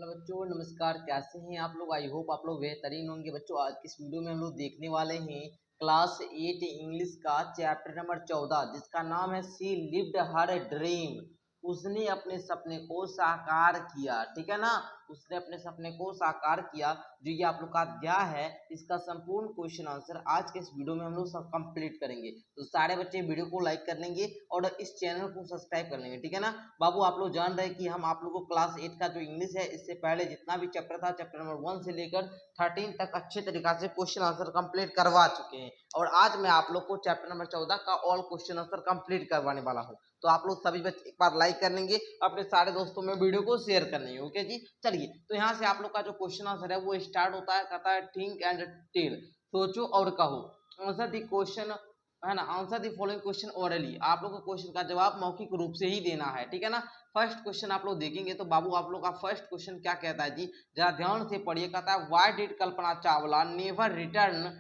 Hello बच्चों, नमस्कार। कैसे हैं आप लोग? आई होप आप लोग बेहतरीन होंगे। बच्चों, आज की इस वीडियो में हम लोग देखने वाले हैं क्लास 8 इंग्लिश का चैप्टर नंबर 14, जिसका नाम है सी लिव्ड हर ड्रीम। उसने अपने सपने को साकार किया। ठीक है ना, उसने अपने सपने को साकार किया। जो ये आप लोग का अध्याय है, इसका संपूर्ण क्वेश्चन आंसर आज के इस वीडियो में हम लोग सब कंप्लीट करेंगे। तो सारे बच्चे वीडियो को लाइक कर लेंगे और इस चैनल को सब्सक्राइब कर लेंगे। ठीक है ना बाबू, आप लोग जान रहे हैं कि हम आप लोगों को क्लास 8 का जो इंग्लिश है, इससे पहले जितना भी चैप्टर था, चैप्टर नंबर 1 से लेकर 13 तक अच्छे तरीका से क्वेश्चन आंसर कंप्लीट करवा चुके हैं। और आज मैं आप लोग को चैप्टर नंबर 14 का ऑल क्वेश्चन आंसर कंप्लीट करवाने वाला हूँ। तो आप लोग सभी बच्चे एक बार लाइक कर लेंगे, अपने सारे दोस्तों में वीडियो को शेयर कर लेंगे। ओके जी, चलिए। तो यहाँ से आप लोग का जो क्वेश्चन आंसर है वो स्टार्ट होता है, कहता है थिंक एंड टेल, सोचो और कहो। आंसर द क्वेश्चन, है ना, answer the following question orally. आप लोग को क्वेश्चन का जवाब मौखिक रूप से ही देना है। ठीक है ना। फर्स्ट क्वेश्चन आप लोग देखेंगे तो बाबू आप लोग का फर्स्ट क्वेश्चन क्या कहता है जी, जरा ध्यान से पढ़िए। कहता है why did Kalpana Chawla never return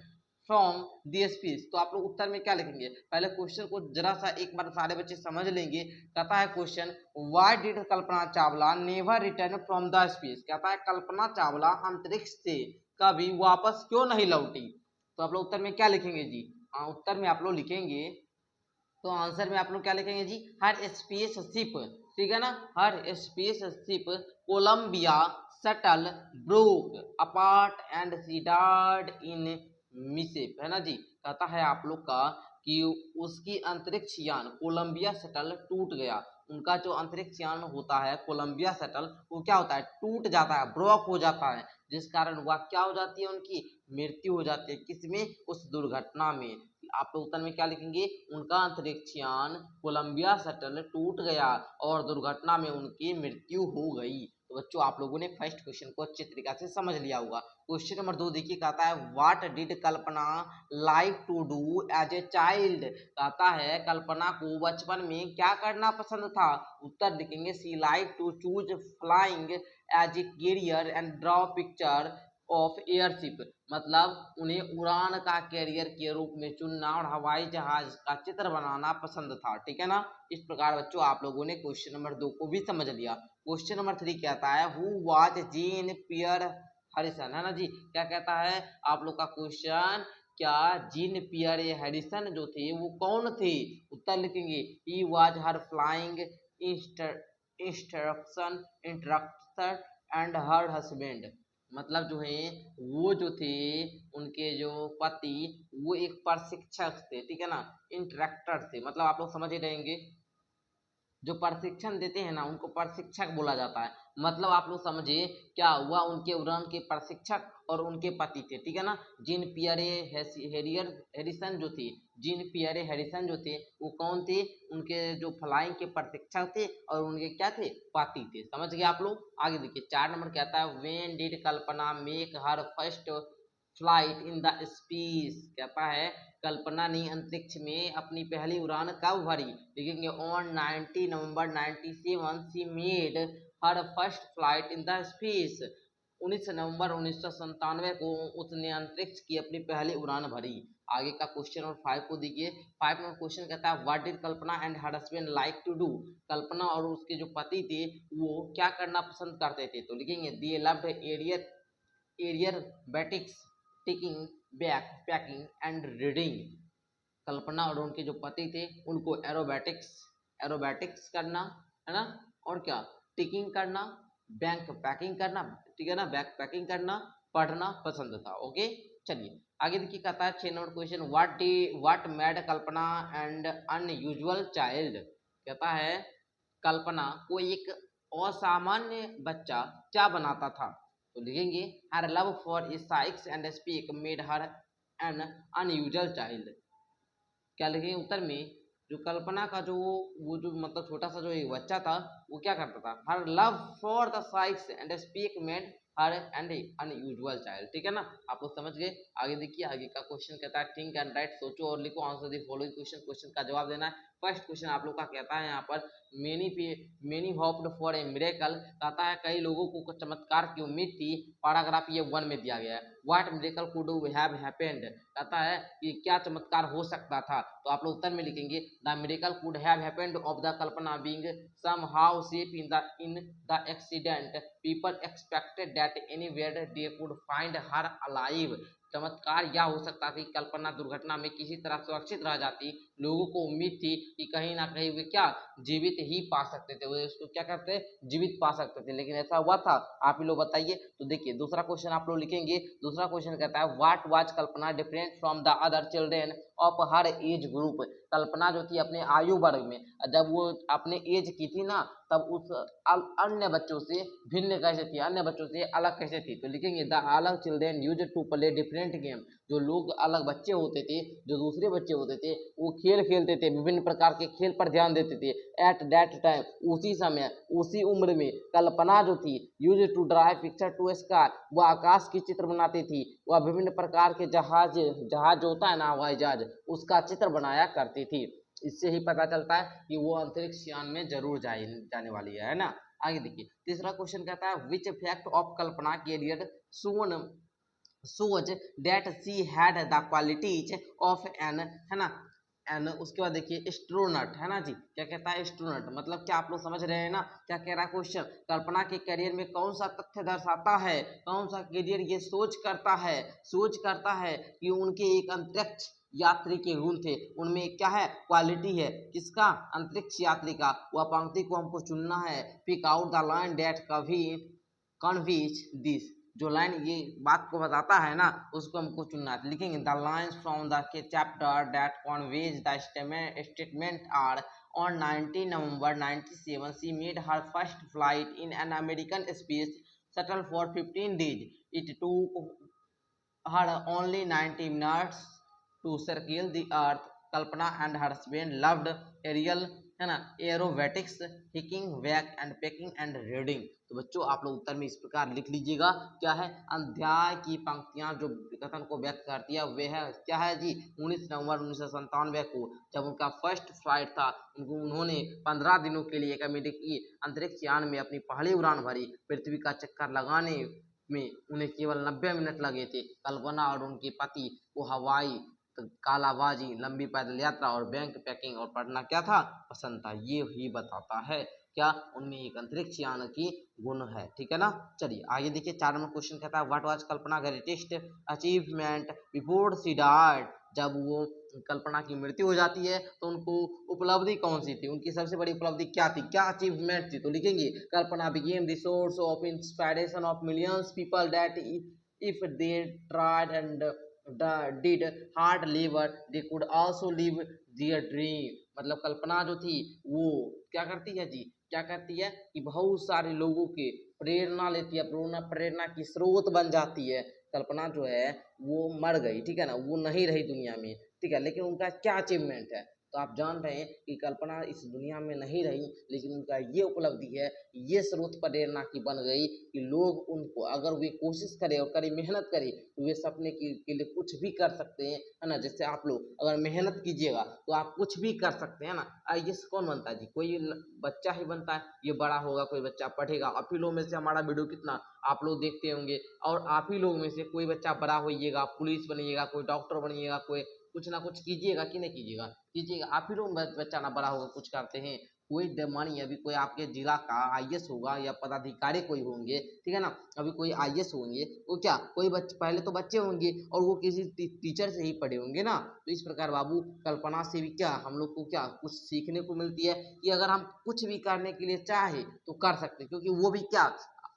from the speech. तो आप लोग उत्तर में क्या लिखेंगे? पहले क्वेश्चन को जरा सा एक बार सारे बच्चे समझ लेंगे। कहता है question why did Kalpana Chawla never return from the speech. कहता है कल्पना चावला अंतरिक्ष से कभी वापस क्यों नहीं लौटी। तो आप लोग उत्तर में क्या लिखेंगे जी? उत्तर में आप लोग लिखेंगे, तो आंसर में आप लोग क्या लिखेंगे जी? हर स्पेस शिप। ठीक है ना, हर space ship Columbia shuttle broke apart and she died in mishap. है ना जी। कहता है आप लोग का कि उसकी अंतरिक्ष यान कोलंबिया शटल टूट गया। उनका जो अंतरिक्ष यान होता है कोलंबिया शटल, वो क्या होता है? टूट जाता है, ब्रोक हो जाता है, जिस कारण वह क्या हो जाती है? उनकी मृत्यु हो जाती है। किसमें? उस दुर्घटना में। आप लोग उत्तर में क्या लिखेंगे? उनका अंतरिक्ष यान कोलंबिया शटल टूट गया और दुर्घटना में उनकी मृत्यु हो गई। तो बच्चों, आप लोगों ने फर्स्ट क्वेश्चन को अच्छे तरीके से समझ लिया होगा। क्वेश्चन नंबर 2 देखिए, कहता है what did Kalpana like to do as a child. कहता है कल्पना को बचपन में क्या करना पसंद था। उत्तर लिखेंगे she like to choose flying as a career and draw picture of airship. मतलब उन्हें उड़ान का कैरियर के रूप में चुनना और हवाई जहाज का चित्र बनाना पसंद था। ठीक है ना। इस प्रकार बच्चों आप लोगों ने क्वेश्चन नंबर 2 को भी समझ लिया। क्वेश्चन नंबर 3 कहता है who was Jean Pierre Harrison. है ना जी। क्या कहता है आप लोग का क्वेश्चन? क्या जीन पियर हैरिसन जो थे वो कौन थे? उत्तर लिखेंगे he was her flying instruction instructor and her husband. मतलब जो है वो जो थे, उनके जो पति, वो एक प्रशिक्षक थे। ठीक है ना, इंस्ट्रक्टर थे। मतलब आप लोग समझ ही रहेंगे, जो प्रशिक्षण देते हैं ना उनको प्रशिक्षक बोला जाता है। मतलब आप लोग समझिए क्या हुआ, उनके उड़ान के प्रशिक्षक और उनके पति थे। ठीक है ना। जीन पियरे हैरिसन जो थे, जीन पियरे हैरिसन जो थे वो कौन थे? उनके जो फ्लाइंग के प्रशिक्षक थे और उनके क्या थे? पति थे। समझ गए आप लोग। आगे देखिए 4 नंबर कहता है when did Kalpana make her first flight in the space. कहता है कल्पना ने अंतरिक्ष में अपनी पहली उड़ान कब भरी। लिखेंगे on 90 November 97 C made her first flight in the space. 19 नवंबर 1997 को उसने अंतरिक्ष की अपनी पहली उड़ान भरी। आगे का क्वेश्चन नंबर 5 को देखिए। 5 नंबर क्वेश्चन कहता है what did Kalpana and her husband like to do. Kalpana और उसके जो पति थे वो क्या करना पसंद करते थे। तो लिखेंगे they loved aerobatics hiking back packing and reading. Kalpana और उनके जो पति थे उनको एरोबैटिक्स एरोबैटिक्स करना, है ना, और क्या, टिकिंग करना, बैंक पैकिंग करना। ठीक है ना, बैग पैकिंग करना, पढ़ना पसंद था। ओके, चलिए आगे देखिए। कहता है 6 number question what made Kalpana and unusual child. कहता है कल्पना को एक असामान्य बच्चा क्या बनाता था। तो लिखेंगे हर love for science and speak made her N unusual child. क्या लिखेंगे उत्तर में? जो कल्पना का जो वो जो मतलब छोटा सा जो एक बच्चा था वो क्या करता था? हर love for the science and speak made her and unusual child. ठीक है ना, आप लोग समझ गए। आगे देखिए, आगे का क्वेश्चन कहता है थिंक एंड राइट, सोचो और लिखो answer the following question. Question का जवाब देना है। फर्स्ट क्वेश्चन आप लोग का कहता है यहाँ पर many hoped for a miracle. कहता है कई लोगों को कुछ चमत्कार की उम्मीद थी। पैराग्राफ ये 1 में दिया गया है। What miracle could have happened. कहता है कि क्या चमत्कार हो सकता था। तो आप लोग उत्तर में लिखेंगे the miracle could have happened of the Kalpana being somehow safe in the accident. People expected that anywhere they could find her alive. चमत्कार यह हो सकता था कि कल्पना दुर्घटना में किसी तरह सुरक्षित रह जाती। लोगों को उम्मीद थी कि कहीं ना कहीं वे क्या जीवित ही पा सकते थे, वे उसको क्या करते जीवित पा सकते थे, लेकिन ऐसा हुआ था? आप ही लोग बताइए। तो देखिए दूसरा क्वेश्चन आप लोग लिखेंगे। दूसरा क्वेश्चन कहता है what was Kalpana different from the other children of her age group. Kalpana जो थी अपने आयु वर्ग में, जब वो अपने एज की थी ना, तब उस अन्य बच्चों से भिन्न कैसे थी, अन्य बच्चों से अलग कैसे थी। तो लिखेंगे द अलग children used to play different game. जो लोग अलग बच्चे होते थे, जो दूसरे बच्चे होते थे, वो खेल खेलते थे, विभिन्न प्रकार के खेल पर ध्यान देते थे। एट दैट टाइम, उसी समय, उसी उम्र में कल्पना जो थी use to drive picture to sky, वह आकाश की चित्र बनाती थी। वह विभिन्न प्रकार के जहाज जहाज होता है ना, हवाई जहाज, उसका चित्र बनाया करती थी। इससे ही पता चलता है कि वो अंतरिक्ष यान में जरूर जाने वाली है ना। आगे देखिए तीसरा क्वेश्चन कहता है which fact of Kalpana career सोन सोच that she had the qualities of an, है ना, एन। उसके बाद देखिए एस्ट्रोनॉट, है ना जी, क्या कहता है एस्ट्रोनॉट, मतलब क्या आप लोग समझ रहे हैं ना क्या कह रहा है क्वेश्चन। कल्पना के करियर में कौन सा तथ्य दर्शाता है, कौन सा करियर ये सोच करता है कि उनके एक अंतरिक्ष यात्री के गुण थे, उनमें क्या है क्वालिटी है, किसका, अंतरिक्ष यात्री का। वह पंक्ति को हमको चुनना है। Pick out the line that कभी कन्वीज दिस। जो लाइन ये बात को बताता है ना, उसको हमको चुनना है। लिखेंगे the lines from the chapter that conveys the statement are on 19 November 97 she made her first flight in an American space shuttle for 15 days. It took her only 90 minutes to circle the earth. Kalpana and her husband loved aerial, है ना, aerobatics, hiking, back and packing and reading. तो बच्चों आप लोग उत्तर में इस प्रकार लिख लीजिएगा। क्या है, अध्याय की पंक्तियां जो कथन को व्यक्त करती है वे है क्या है जी, 19 नवंबर 1997 को जब उनका फर्स्ट फ्लाइट था, उन्होंने 15 दिनों के लिए एक अमेरिकी अंतरिक्ष यान में अपनी पहली उड़ान भरी। पृथ्वी का चक्कर लगाने में उन्हें केवल 90 मिनट लगे थे। कल्पना और उनके पति को हवाई कालाबाजी, लंबी पैदल यात्रा और बैंक पैकिंग और पढ़ना क्या था, पसंद था। ये ही बताता है क्या उनमें एक अंतरिक्ष यान की गुण है। ठीक है ना। चलिए आगे देखिए 4 नंबर क्वेश्चन कहता है what was Kalpana greatest achievement before she died. जब वो कल्पना की मृत्यु हो जाती है तो उनको उपलब्धि कौन सी थी, उनकी सबसे बड़ी उपलब्धि क्या थी, क्या अचीवमेंट थी। तो लिखेंगे Kalpana became the source of inspiration of millions people that if they tried and did hard labor they could also live their dream। मतलब कल्पना जो थी वो क्या करती है जी, क्या करती है कि बहुत सारे लोगों के प्रेरणा लेती है, प्रेरणा की स्रोत बन जाती है। कल्पना जो है वो मर गई, ठीक है ना, वो नहीं रही दुनिया में, ठीक है, लेकिन उनका क्या अचीवमेंट है। तो आप जान रहे हैं कि कल्पना इस दुनिया में नहीं रही, लेकिन उनका ये उपलब्धि है, ये स्रोत प्रेरणा की बन गई कि लोग उनको अगर वे कोशिश करें और कड़ी मेहनत करें तो वे सपने के लिए कुछ भी कर सकते हैं, है ना। जैसे आप लोग अगर मेहनत कीजिएगा तो आप कुछ भी कर सकते हैं ना। आईएएस कौन बनता है जी, कोई बच्चा ही बनता है, ये बड़ा होगा कोई बच्चा पढ़ेगा। आप ही लोग में से हमारा वीडियो कितना आप लोग देखते होंगे, और आप ही लोग में से कोई बच्चा बड़ा होइएगा, पुलिस बनिएगा, कोई डॉक्टर बनिएगा, कोई कुछ ना कुछ कीजिएगा कि नहीं कीजिएगा, कीजिएगा। आप ही लोग बच्चा ना बड़ा होगा कुछ करते हैं। कोई मानिए अभी कोई आपके जिला का आईएएस होगा या पदाधिकारी कोई होंगे, ठीक है ना, अभी कोई आईएएस होंगे, वो क्या कोई बच्चे पहले तो बच्चे होंगे और वो किसी टीचर से ही पढ़े होंगे ना। तो इस प्रकार बाबू कल्पना से भी क्या हम लोग को क्या कुछ सीखने को मिलती है कि अगर हम कुछ भी करने के लिए चाहे तो कर सकते, क्योंकि वो भी क्या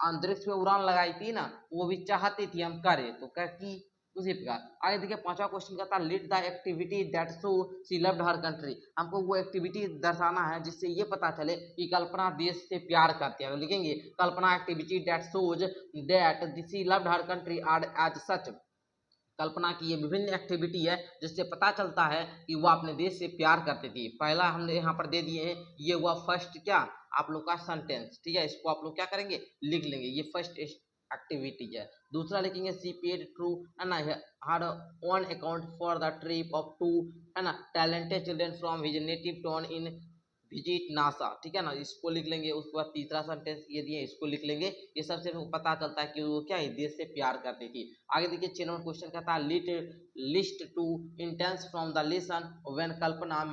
अंतरिक्ष में उड़ान लगाई थी ना, वो भी चाहती थी हम करें तो क्या की। उसी प्रकार आगे देखिए 5वां क्वेश्चन कहता है lead the activity that show she loved her country. हमको वो एक्टिविटी दर्शाना है जिससे ये पता चले कि कल्पना देश से प्यार करती है। लिखेंगे Kalpana activity that shows that she loved her country are as such. Kalpana की ये विभिन्न एक्टिविटी है जिससे पता चलता है कि वह अपने देश से प्यार करती थी। पहला हमने यहाँ पर दे दिए हैं, ये हुआ फर्स्ट क्या आप लोग का सेंटेंस, ठीक है, इसको आप लोग क्या करेंगे लिख लेंगे, ये फर्स्ट एक्टिविटी है। दूसरा लिखेंगे सी पेड ट्रू, है ना, her own account for the trip of two, है ना, talented children from his native town in visit NASA, ठीक है ना, इसको लिख लेंगे। उसके बाद तीसरा सेंटेंस ये दिए इसको लिख लेंगे। ये सबसे पता चलता है कि वो क्या है देश से प्यार करती थी। आगे देखिए 6 नंबर क्वेश्चन कहता है list two instance from the lesson when Kalpana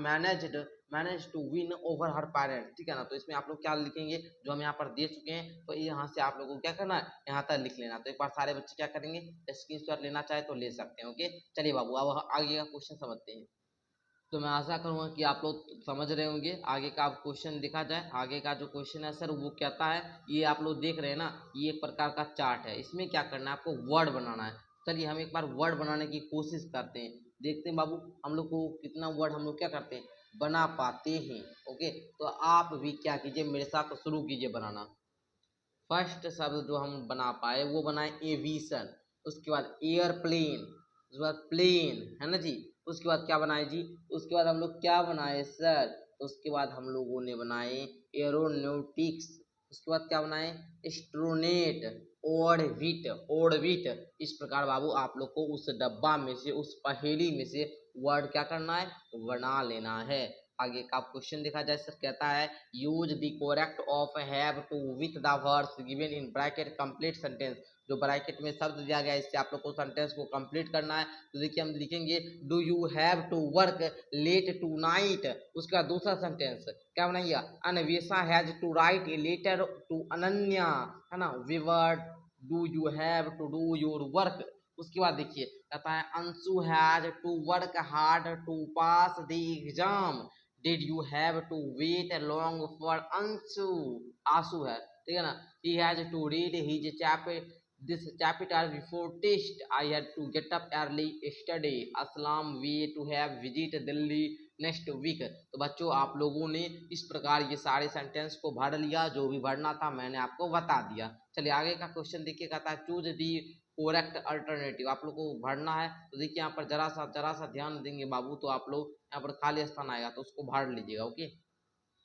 manage to win over her parents, ठीक है ना। तो इसमें आप लोग क्या लिखेंगे, जो हम यहाँ पर दे चुके हैं, तो यहाँ से आप लोगों को क्या करना है, यहाँ तक लिख लेना। तो एक बार सारे बच्चे क्या करेंगे, स्क्रीनशॉट लेना चाहे तो ले सकते हैं। ओके, चलिए बाबू अब आगे का क्वेश्चन समझते हैं। तो मैं आशा करूंगा कि आप लोग समझ रहे होंगे। आगे का आप क्वेश्चन देखा जाए, आगे का जो क्वेश्चन है सर वो कहता है, ये आप लोग देख रहे हैं ना, ये एक प्रकार का चार्ट है, इसमें क्या करना है, आपको वर्ड बनाना है। चलिए हम एक बार वर्ड बनाने की कोशिश करते हैं, देखते हैं बाबू हम लोग को कितना वर्ड हम लोग क्या करते हैं, बना पाते हैं। ओके, तो आप भी क्या कीजिए, मेरे साथ शुरू कीजिए बनाना। फर्स्ट शब्द जो हम बना पाए वो बनाए एविएशन, उसके बाद एयरप्लेन, उसके बाद प्लेन, है ना जी। उसके बाद क्या बनाए जी, उसके बाद हम लोग क्या बनाए सर, तो उसके बाद हम लोगों ने बनाए एरोनॉटिक्स, उसके बाद क्या बनाए एस्ट्रोनेट, ऑर्बिट, ऑर्बिट। इस प्रकार बाबू आप लोग को उस डब्बा में से, उस पहेली में से वर्ड क्या करना है, बना लेना है। आगे का क्वेश्चन देखा जाए सर, कहता है use the correct of have to with the words given in bracket complete sentence. जो ब्रैकेट में शब्द दिया गया है इससे आप लोग को सेंटेंस को कंप्लीट करना है। तो देखिए हम लिखेंगे do you have to work late tonight, उसका दूसरा सेंटेंस क्या बनाइए, Anvesha has to write a letter to Ananya, है ना। विवर्ड do you have to do your work. उसके बाद देखिए कहता है Anshu has to work hard to pass the exam, did you have to wait long for Anshu, Ansu है, ठीक है ना। He has to read his this chapter before test, I had to get up early study, Aslam we to have visit Delhi next week. तो बच्चों आप लोगों ने इस प्रकार ये सारे सेंटेंस को भर लिया, जो भी भरना था मैंने आपको बता दिया। चलिए आगे का क्वेश्चन देखिए, कहता है चूज दी करेक्ट अल्टरनेटिव, आप लोग को भरना है। तो देखिए यहाँ पर जरा सा ध्यान देंगे बाबू, तो आप लोग यहाँ पर खाली स्थान आएगा तो उसको भर लीजिएगा। ओके,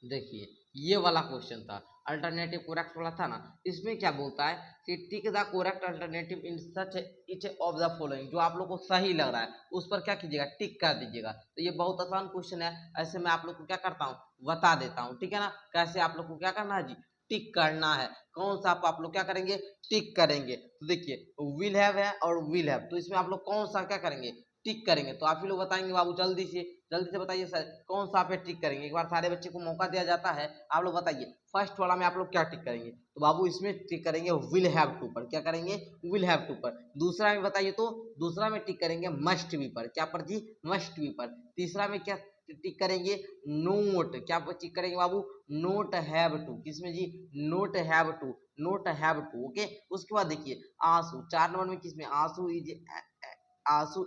देखिए ये वाला क्वेश्चन था, अल्टरनेटिव करेक्ट वाला था ना। इसमें क्या बोलता है कि tick the correct alternative in such each of the following, जो आप लोग को सही लग रहा है उस पर क्या कीजिएगा, टिक कर दीजिएगा। तो ये बहुत आसान क्वेश्चन है, ऐसे मैं आप लोग को क्या करता हूँ, बता देता हूँ, ठीक है ना। कैसे आप लोग को क्या करना है जी, टिक करना है। कौन सा आप लोग क्या करेंगे, टिक करेंगे। तो देखिए विल हैव है और विल हैव, तो इसमें आप लोग कौन सा क्या करेंगे, टिक करेंगे। तो आप ही लोग बताएंगे बाबू, जल्दी से बताइए सर कौन सा पे टिक करेंगे। एक बार सारे बच्चे को मौका दिया जाता है, आप लोग बताइए फर्स्ट वाला में आप लोग क्या टिक करेंगे। तो बाबू इसमें टिक करेंगे विल हैव टू पर, क्या करेंगे, विल हैव टू पर। दूसरा में बताइए, तो दूसरा में टिक करेंगे मस्ट बी पर, क्या पर जी, मस्ट बी पर। तीसरा में क्या टिक करेंगे, नोट, क्या पर टिक करेंगे बाबू, नोट हैव टू, किसमें जी, not have to, not have to. Okay, उसके बाद देखिए आंसू, 4 नंबर में किसमें, Ansu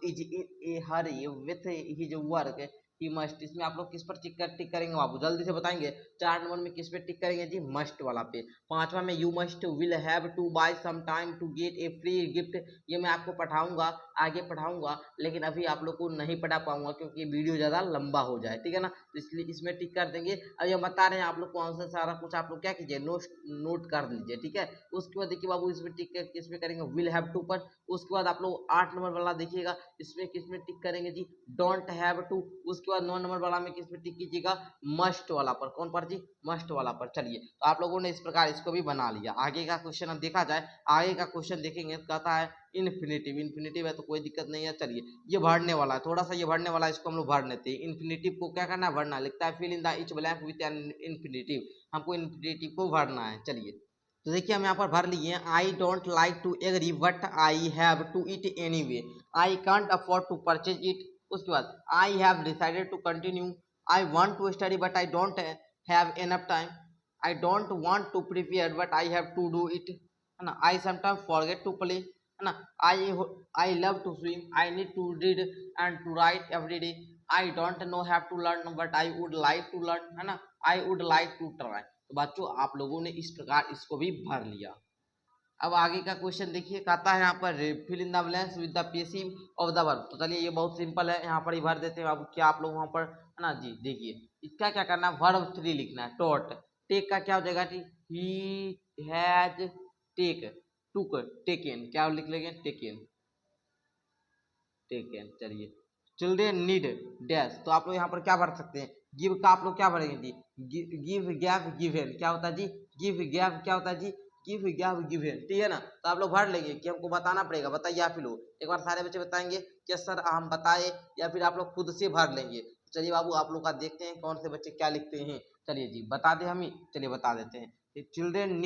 is in a hurry with his work he must, इसमें आप लोग किस पर टिक करेंगे बाबू, जल्दी से बताएंगे। 4 नंबर में किस पे टिक करेंगे जी, मस्ट वाला पे। पांचवा में you must will have to buy some time to get a free gift, ये मैं आपको पढ़ाऊंगा, आगे पढ़ाऊंगा, लेकिन अभी आप लोग को नहीं पढ़ा पाऊंगा क्योंकि वीडियो ज्यादा लंबा हो जाए, ठीक है ना। तो इसलिए इसमें टिक कर देंगे। अब ये बता रहे हैं आप लोग को आंसर सारा कुछ, आप लोग क्या कीजिए, नोट कर लीजिए, ठीक है। उसके बाद देखिए बाबू इसमें टिक किस पे करेंगे, विल हैव टू पर। उसके बाद आप लोग 8 नंबर वाला देखिएगा, इसमें किसमें टिक करेंगे जी, डोंट हैव टू। उसके बाद 9 नंबर वाला में किसमें टिक कीजिएगा, मस्ट वाला पर। कौन पर जी, मस्ट वाला पर। चलिए तो आप लोगों ने इस प्रकार इसको भी बना लिया। आगे का क्वेश्चन अब देखा जाए, आगे का क्वेश्चन देखेंगे, कहता है इन्फिनेटिव, इन्फिनेटिव है तो कोई दिक्कत नहीं है। चलिए ये भरने वाला है, थोड़ा सा ये भरने वाला है, इसको हम लोग भर लेते हैं। इन्फिनेटिव को क्या करना है, भरना। लिखता है fill in the each blank with an infinitive, हमको इन्फिनेटिव को भरना है। चलिए तो देखिए हम यहाँ पर भर लिए, I don't like to agree but I have to it anyway, I can't afford to purchase it. उसके बाद I have decided to continue, I want to study but I don't have enough time, I don't want to prepare but I have to do it, है ना। I sometime forget to play, है ना। I love to swim, I need to read and to right every day, I don't know have to learn but I would like to learn, है ना। I would like to try. तो बच्चों आप लोगों ने इस प्रकार इसको भी भर लिया। अब आगे का क्वेश्चन देखिए, कहता है यहाँ पर fill in the blanks with the passive of the verb. तो चलिए ये बहुत सिंपल है, यहाँ पर ही भर देते हैं। अब क्या आप लोग वहाँ पर, है ना जी, देखिए इसका क्या करना है, वर्ब 3 लिखना है, टॉट। टेक का क्या हो जाएगा जी, he has take, took, taken, क्या लिख लेंगे, टेकन, टेकन। चलिए चिल्ड्रेन नीड डैश, तो आप लोग यहाँ पर क्या भर सकते हैं, गिव का आप लोग क्या भरेंगे जी, गिव गैव गिवन, क्या होता है जी, गिव गैव क्या होता है जी, गिव गैव गिवन, ठीक है ना। तो आप लोग भर लेंगे कि हमको बताना पड़ेगा, बताइए आप लोग एक बार सारे बच्चे बताएंगे कि सर हम बताए, या फिर आप लोग खुद से भर लेंगे। चलिए बाबू आप लोग का देखते हैं कौन से बच्चे क्या लिखते हैं। चलिए जी बता दे हमें, चलिए बता देते हैं। चिल्ड्रेन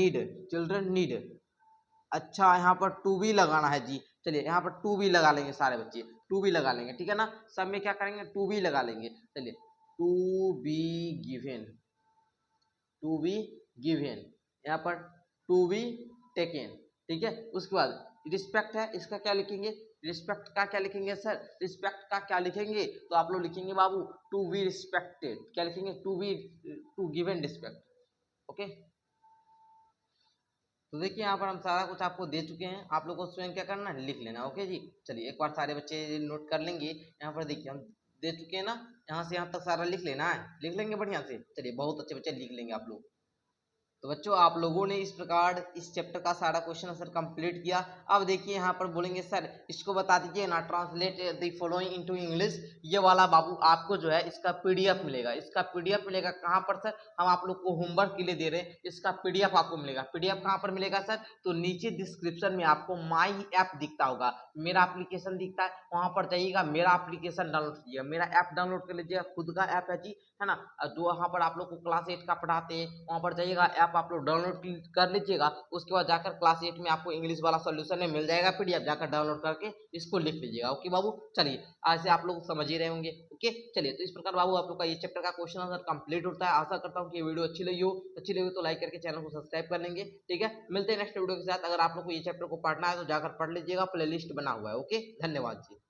नीड, अच्छा यहाँ पर टू बी लगाना है जी। चलिए यहाँ पर टू बी लगा लेंगे, सारे बच्चे टू बी लगा लेंगे, ठीक है ना। सब में क्या करेंगे, टू बी लगा लेंगे। चलिए to be given, to be given, यहाँ पर टू बी टेकन, ठीक है। उसके बाद रिस्पेक्ट है, इसका क्या लिखेंगे, रिस्पेक्ट का क्या लिखेंगे सर, रिस्पेक्ट का क्या लिखेंगे, तो आप लोग लिखेंगे बाबू टू बी रिस्पेक्टेड, क्या लिखेंगे, टू गिवन रिस्पेक्ट, ओके। तो देखिए यहाँ पर हम सारा कुछ आपको दे चुके हैं, आप लोग को स्वयं क्या करना है, लिख लेना, ओके जी। चलिए एक बार सारे बच्चे नोट कर लेंगे। यहाँ पर देखिए हम दे चुके हैं ना, यहाँ से यहाँ तक सारा लिख लेना है, लिख लेंगे बढ़िया से। चलिए बहुत अच्छे बच्चे लिख लेंगे आप लोग। तो बच्चों आप लोगों ने इस प्रकार इस चैप्टर का सारा क्वेश्चन आंसर कंप्लीट किया। अब देखिए यहाँ पर बोलेंगे सर इसको बता दीजिए ना, translate the following into English. ये वाला बाबू आपको जो है इसका पीडीएफ मिलेगा, इसका पीडीएफ मिलेगा कहाँ पर सर, हम आप लोग को होमवर्क के लिए दे रहे हैं, इसका पीडीएफ आपको मिलेगा। पीडीएफ कहाँ पर मिलेगा सर, तो नीचे डिस्क्रिप्शन में आपको माई ऐप दिखता होगा, मेरा एप्लीकेशन दिखता है, वहां पर जाइएगा, मेरा एप्लीकेशन डाउनलोड कीजिएगा, मेरा ऐप डाउनलोड कर लीजिएगा, खुद का ऐप है जी, है ना। जो वहाँ पर आप लोग को क्लास 8 का पढ़ाते हैं, वहाँ पर जाइएगा, ऐप आप लोग डाउनलोड कर लीजिएगा। उसके बाद जाकर क्लास 8 में आपको इंग्लिश वाला सॉल्यूशन मिल जाएगा पीडीएफ, जाकर डाउनलोड करके इसको लिख लीजिएगा, ओके बाबू। चलिए आज से आप लोग समझ ही रहे होंगे, ओके। चलिए तो इस प्रकार बाबू आप लोग का ये चैप्टर का क्वेश्चन आंसर कंप्लीट होता है। आशा करता हूँ कि ये वीडियो अच्छी लगी हो, अच्छी लगी तो लाइक करके चैनल को सब्सक्राइब कर लेंगे, ठीक है। मिलते हैं नेक्स्ट वीडियो के साथ। अगर आप लोग को ये चैप्टर को पढ़ना है तो जाकर पढ़ लीजिएगा, प्लेलिस्ट बना हुआ है, ओके। धन्यवाद जी।